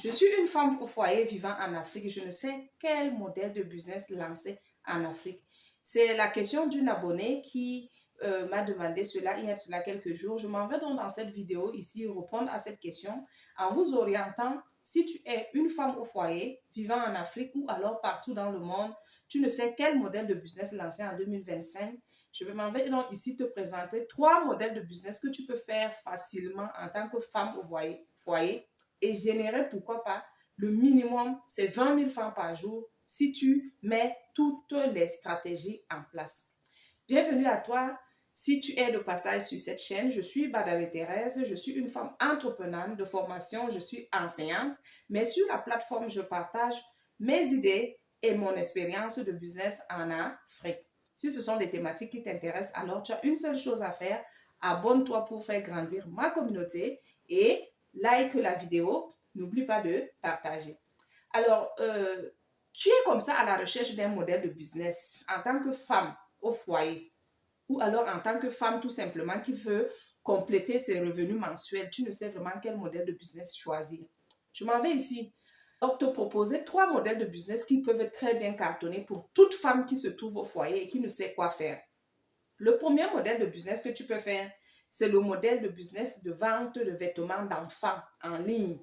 Je suis une femme au foyer vivant en Afrique. Je ne sais quel modèle de business lancer en Afrique. C'est la question d'une abonnée qui m'a demandé cela il y a cela quelques jours. Je m'en vais donc dans cette vidéo ici répondre à cette question en vous orientant. Si tu es une femme au foyer vivant en Afrique ou alors partout dans le monde, tu ne sais quel modèle de business lancer en 2025. Je m'en vais donc ici te présenter 3 modèles de business que tu peux faire facilement en tant que femme au foyer et générer, pourquoi pas, le minimum, c'est 20 000 francs par jour si tu mets toutes les stratégies en place. Bienvenue à toi. Si tu es de passage sur cette chaîne, je suis Badavé Thérèse, je suis une femme entreprenante de formation, je suis enseignante, mais sur la plateforme, je partage mes idées et mon expérience de business en Afrique. Si ce sont des thématiques qui t'intéressent, alors tu as une seule chose à faire, abonne-toi pour faire grandir ma communauté et like la vidéo. N'oublie pas de partager. Alors, tu es comme ça à la recherche d'un modèle de business en tant que femme au foyer ou alors en tant que femme tout simplement qui veut compléter ses revenus mensuels. Tu ne sais vraiment quel modèle de business choisir. Je m'en vais ici. Donc, te proposer 3 modèles de business qui peuvent très bien cartonner pour toute femme qui se trouve au foyer et qui ne sait quoi faire. Le premier modèle de business que tu peux faire, c'est le modèle de business de vente de vêtements d'enfants en ligne.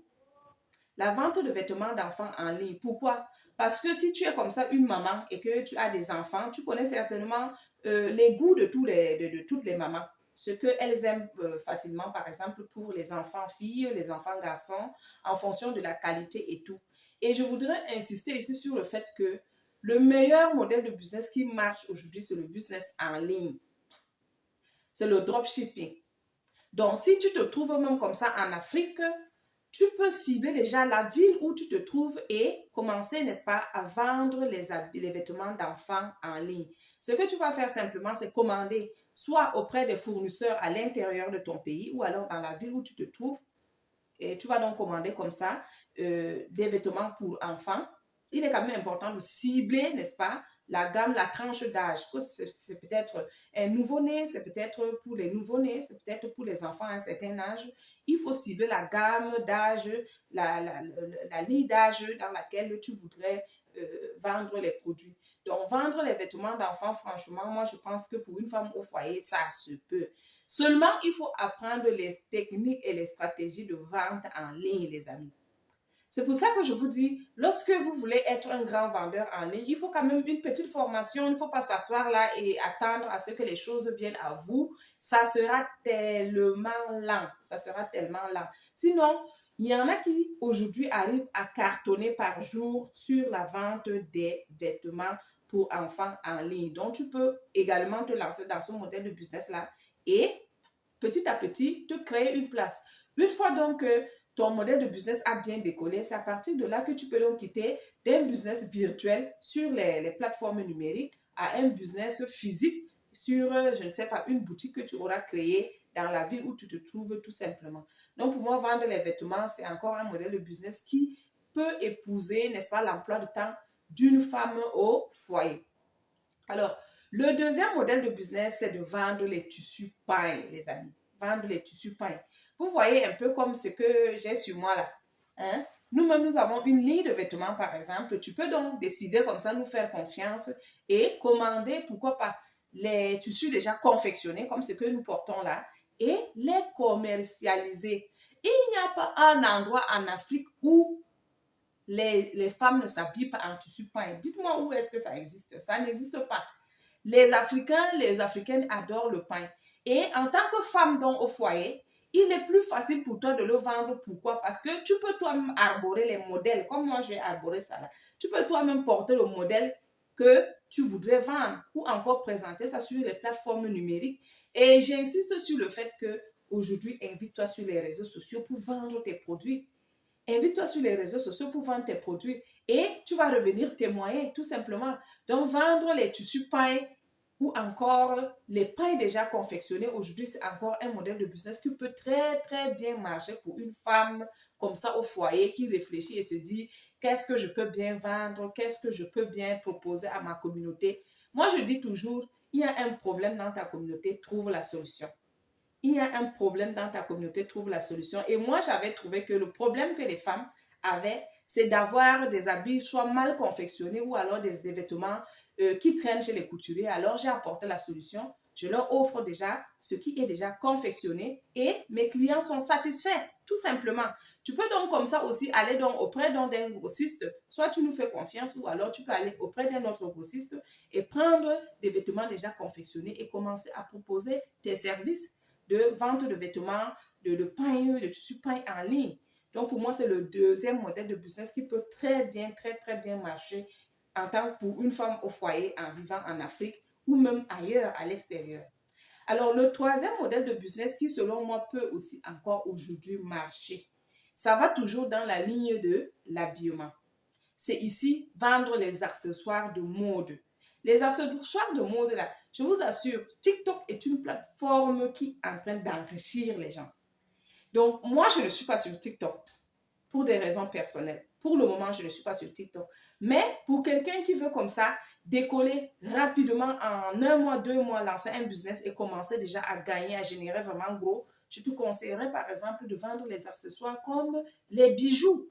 La vente de vêtements d'enfants en ligne. Pourquoi? Parce que si tu es comme ça une maman et que tu as des enfants, tu connais certainement les goûts de toutes les mamans. Ce qu'elles aiment facilement, par exemple, pour les enfants filles, les enfants garçons, en fonction de la qualité et tout. Et je voudrais insister ici sur le fait que le meilleur modèle de business qui marche aujourd'hui, c'est le business en ligne. C'est le dropshipping. Donc, si tu te trouves même comme ça en Afrique, tu peux cibler déjà la ville où tu te trouves et commencer, n'est-ce pas, à vendre les vêtements d'enfants en ligne. Ce que tu vas faire simplement, c'est commander soit auprès des fournisseurs à l'intérieur de ton pays ou alors dans la ville où tu te trouves. Et tu vas donc commander comme ça des vêtements pour enfants. Il est quand même important de cibler, n'est-ce pas, la gamme, la tranche d'âge. C'est peut-être un nouveau-né, c'est peut-être pour les nouveau-nés, c'est peut-être pour les enfants à un certain âge. Il faut cibler la gamme d'âge, la ligne d'âge dans laquelle tu voudrais vendre les produits. Donc, vendre les vêtements d'enfants, franchement, moi, je pense que pour une femme au foyer, ça se peut. Seulement, il faut apprendre les techniques et les stratégies de vente en ligne, les amis. C'est pour ça que je vous dis, lorsque vous voulez être un grand vendeur en ligne, il faut quand même une petite formation. Il ne faut pas s'asseoir là et attendre à ce que les choses viennent à vous. Ça sera tellement lent. Ça sera tellement lent. Sinon, il y en a qui aujourd'hui arrivent à cartonner par jour sur la vente des vêtements pour enfants en ligne. Donc, tu peux également te lancer dans ce modèle de business-là et petit à petit te créer une place. Une fois donc que ton modèle de business a bien décollé, c'est à partir de là que tu peux donc quitter d'un business virtuel sur les plateformes numériques à un business physique sur, je ne sais pas, une boutique que tu auras créée dans la ville où tu te trouves tout simplement. Donc pour moi, vendre les vêtements, c'est encore un modèle de business qui peut épouser, n'est-ce pas, l'emploi de temps d'une femme au foyer. Alors, le deuxième modèle de business, c'est de vendre les tissus paille, les amis. Vendre les tissus paille. Vous voyez un peu comme ce que j'ai sur moi là. Hein? Nous-mêmes, nous avons une ligne de vêtements, par exemple. Tu peux donc décider comme ça, nous faire confiance et commander, pourquoi pas, les tissus déjà confectionnés, comme ce que nous portons là, et les commercialiser. Il n'y a pas un endroit en Afrique où les femmes ne s'habillent pas en tissu paille. Dites-moi où est-ce que ça existe. Ça n'existe pas. Les Africains, les Africaines adorent le pain. Et en tant que femme donc au foyer, il est plus facile pour toi de le vendre. Pourquoi? Parce que tu peux toi-même arborer les modèles, comme moi j'ai arboré ça là. Tu peux toi-même porter le modèle que tu voudrais vendre ou encore présenter ça sur les plateformes numériques. Et j'insiste sur le fait que aujourd'hui, invite-toi sur les réseaux sociaux pour vendre tes produits. Invite-toi sur les réseaux sociaux pour vendre tes produits et tu vas revenir témoigner tout simplement. Donc, vendre les tissus paille ou encore les pailles déjà confectionnés, aujourd'hui, c'est encore un modèle de business qui peut très, très bien marcher pour une femme comme ça au foyer qui réfléchit et se dit qu'est-ce que je peux bien vendre, qu'est-ce que je peux bien proposer à ma communauté. Moi, je dis toujours, il y a un problème dans ta communauté, trouve la solution. Il y a un problème dans ta communauté, trouve la solution. Et moi, j'avais trouvé que le problème que les femmes avait, c'est d'avoir des habits soit mal confectionnés ou alors des vêtements qui traînent chez les couturiers. Alors, j'ai apporté la solution. Je leur offre déjà ce qui est déjà confectionné et mes clients sont satisfaits, tout simplement. Tu peux donc comme ça aussi aller donc auprès d'un grossiste, soit tu nous fais confiance ou alors tu peux aller auprès d'un autre grossiste et prendre des vêtements déjà confectionnés et commencer à proposer tes services de vente de vêtements, de pain, de tissu pain en ligne. Donc, pour moi, c'est le deuxième modèle de business qui peut très bien marcher en tant que pour une femme au foyer en vivant en Afrique ou même ailleurs à l'extérieur. Alors, le troisième modèle de business qui, selon moi, peut aussi encore aujourd'hui marcher, ça va toujours dans la ligne de l'habillement. C'est ici vendre les accessoires de mode. Les accessoires de mode, là, je vous assure, TikTok est une plateforme qui est en train d'enrichir les gens. Donc, moi, je ne suis pas sur TikTok pour des raisons personnelles. Pour le moment, je ne suis pas sur TikTok. Mais pour quelqu'un qui veut comme ça décoller rapidement en 1 mois, 2 mois, lancer un business et commencer déjà à gagner, à générer vraiment gros, je te conseillerais par exemple de vendre les accessoires comme les bijoux.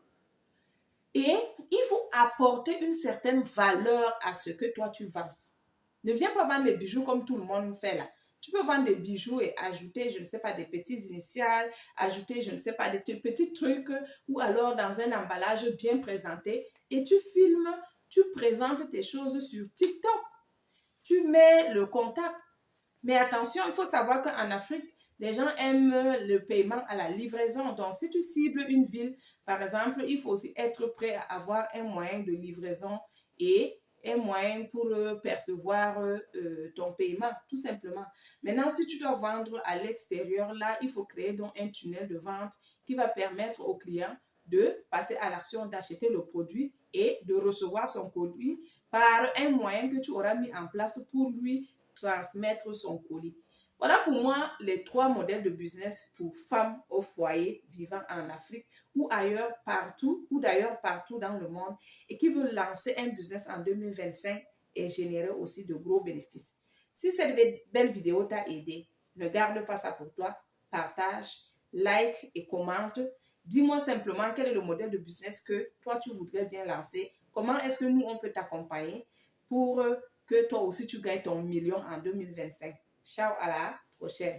Et il faut apporter une certaine valeur à ce que toi tu vends. Ne viens pas vendre des bijoux comme tout le monde fait là. Tu peux vendre des bijoux et ajouter, je ne sais pas, des petites initiales, ajouter, je ne sais pas, des petits trucs ou alors dans un emballage bien présenté et tu filmes, tu présentes tes choses sur TikTok. Tu mets le contact. Mais attention, il faut savoir qu'en Afrique, les gens aiment le paiement à la livraison. Donc, si tu cibles une ville, par exemple, il faut aussi être prêt à avoir un moyen de livraison et un moyen pour percevoir ton paiement, tout simplement. Maintenant, si tu dois vendre à l'extérieur, là, il faut créer donc un tunnel de vente qui va permettre au client de passer à l'action d'acheter le produit et de recevoir son produit par un moyen que tu auras mis en place pour lui transmettre son colis. Voilà pour moi les 3 modèles de business pour femmes au foyer vivant en Afrique ou ailleurs partout, ou d'ailleurs partout dans le monde et qui veulent lancer un business en 2025 et générer aussi de gros bénéfices. Si cette belle vidéo t'a aidé, ne garde pas ça pour toi, partage, like et commente. Dis-moi simplement quel est le modèle de business que toi tu voudrais bien lancer. Comment est-ce que nous on peut t'accompagner pour que toi aussi tu gagnes ton million en 2025. Ciao, à la prochaine.